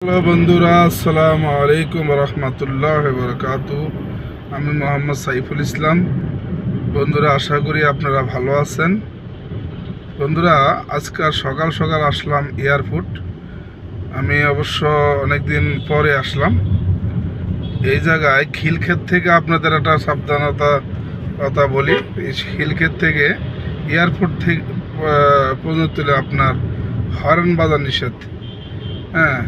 Hello বন্ধুরা, আসসালামু আলাইকুম রহমতুল্লাহ বরকাতু। আমি মোহাম্মদ সাইফুল ইসলাম। বন্ধুরা, আশা করি আপনারা ভালো আছেন। বন্ধুরা, আজকাল সকাল সকাল আসলাম এয়ারপোর্ট। আমি অবশ্য অনেক দিন পরে আসলাম এই জায়গায়। খিলক্ষেত থেকে আপনাদের একটা সাবধানতা কথা বলি। এই খিলক্ষেত থেকে এয়ারপোর্ট থেকে পর্যন্ত আপনার হর্ন বাজার নিষেধ। হ্যাঁ,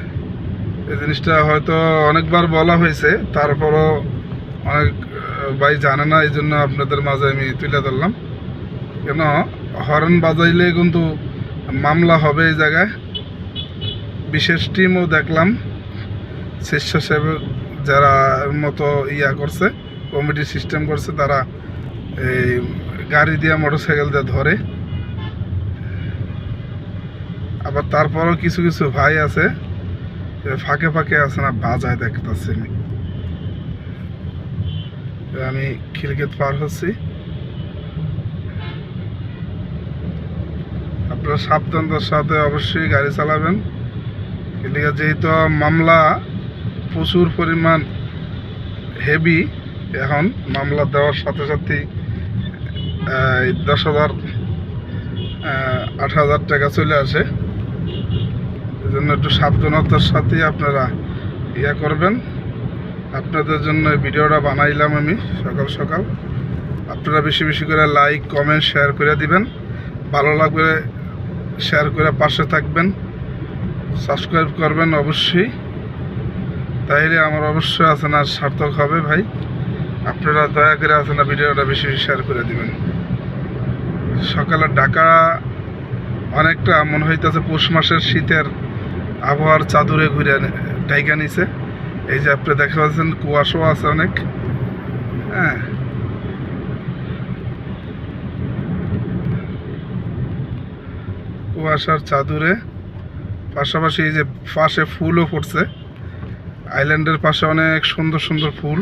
এই জিনিসটা হয়তো অনেকবার বলা হয়েছে, তারপরও অনেক ভাই জানে না, এই জন্য আপনাদের মাঝে আমি তুলে ধরলাম। কেন হর্ন বাজাইলে কিন্তু মামলা হবে এই জায়গায়। বিশেষ টিমও দেখলাম, স্বেচ্ছাসেবক যারা মতো করছে, কমিটি সিস্টেম করছে, তারা এই গাড়ি দিয়ে মোটরসাইকেল দিয়ে ধরে। আবার তারপরও কিছু কিছু ভাই আছে ফাঁকে ফাঁকে আছে না, বাজায় দেখতেছি। আমি খিলক্ষেত পার হচ্ছি। আপনারা সাবধানতার সাথে অবশ্যই গাড়ি চালাবেন। যেহেতু মামলা প্রচুর পরিমাণ হেভি, এখন মামলা দেওয়ার সাথে সাথেই 10,000 8,000 টাকা চলে আসে। এই জন্য একটু সাবধানতার সাথে আপনারা করবেন। আপনাদের জন্য ভিডিওটা বানাইলাম আমি সকাল সকাল। আপনারা বেশি বেশি করে লাইক, কমেন্ট, শেয়ার করে দিবেন। ভালো লাগবে শেয়ার করে পাশে থাকবেন, সাবস্ক্রাইব করবেন অবশ্যই। তাইলে আমার অবশ্যই আছে না সার্থক হবে ভাই। আপনারা দয়া করে আছে না ভিডিওটা বেশি বেশি শেয়ার করে দিবেন। সকালে ঢাকা অনেকটা মনে হইতেছে পৌষ মাসের শীতের আবহাওয়ার চাদরে ঘুরে ঢাকা নিছে। এই যে আপনি দেখা পাচ্ছেন কুয়াশাও আছে অনেক। হ্যাঁ, কুয়াশার চাদরে, পাশাপাশি এই যে পাশে ফুলও ফুটছে। আইল্যান্ডের পাশে অনেক সুন্দর সুন্দর ফুল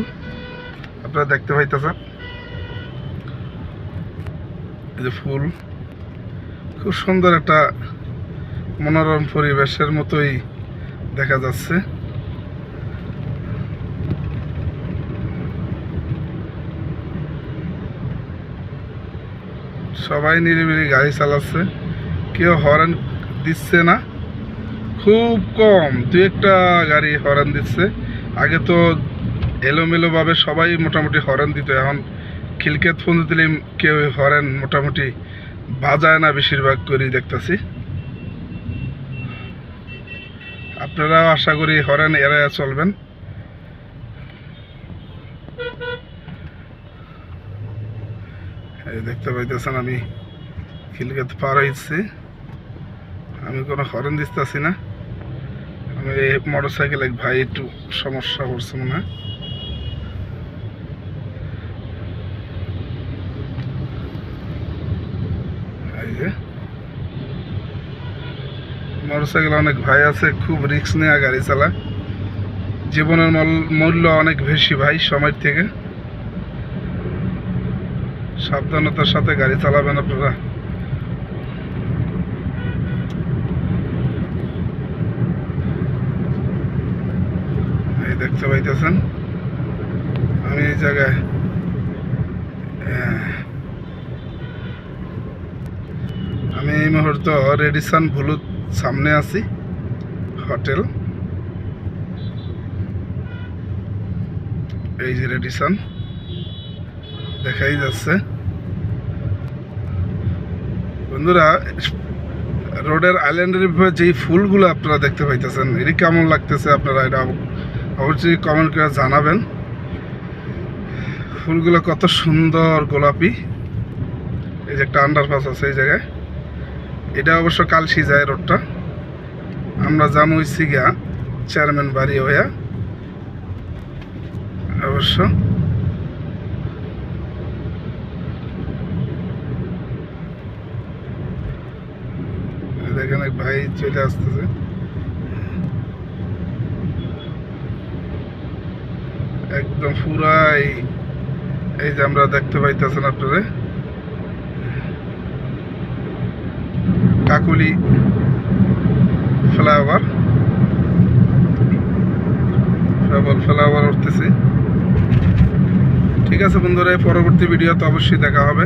আপনারা দেখতে পাইতেছেন। এই যে ফুল, খুব সুন্দর একটা মনোরম পরিবেশের মতোই দেখা যাচ্ছে। সবাই নিরিবিলি গাড়ি চালাচ্ছে, কেউ হর্ন দিচ্ছে না। খুব কম দু একটা গাড়ি হর্ন দিচ্ছে। আগে তো এলোমেলোভাবে সবাই মোটামুটি হর্ন দিত। এখন খিলক্ষেত ফোন দিলে কেউ হর্ন মোটামুটি বাজায় না, বেশিরভাগ করেই দেখতেছি। আপনারাও আশা করি হর্ন এড়াইয়া চলবেন। এই দেখতে পাইতেছেন আমি খিলক্ষেত পার হয়েছি। আমি কোনো হর্ন দিতেছি না। আমি এই মোটরসাইকেল এক ভাই একটু সমস্যা করছে মনে হয়। এই যে মোটরসাইকেল অনেক ভাই আছে, খুব রিস্ক নেওয়া গাড়ি চালায়। জীবনের মূল্য অনেক বেশি ভাই সময় থেকে। সাবধানতার সাথে গাড়ি চালাবেন আপনারা। এই দেখতে পাইতেছেন আমি এই জায়গায় আমি এই মুহূর্তে রেডিসন ভুলুত সামনে আছি, হোটেল। এই যে রেডিসন দেখাই যাচ্ছে। বন্ধুরা, রোডের আইল্যান্ডের ভিতরে যেই ফুলগুলো আপনারা দেখতে পাইতেছেন, এটি কেমন লাগতেছে আপনারা এটা অবশ্যই কমেন্ট করে জানাবেন। ফুলগুলো কত সুন্দর গোলাপি। এই যে একটা আন্ডারপাস আছে এই জায়গায়, এটা অবশ্য কালসি যায় রোডটা। আমরা যাবো হইছি গিয়া চেয়ারম্যান বাড়ি হইয়া। অবশ্য দেখেন এক ভাই চলে আসতেছে। একদম পুরাই এই যে আমরা দেখতে পাইতেছেন আপনারা কাকুলি ফ্লাইওভার। ডবল ফেলা আবার উঠতেছি। ঠিক আছে বন্ধুরা, পরবর্তী ভিডিওতে অবশ্যই দেখা হবে।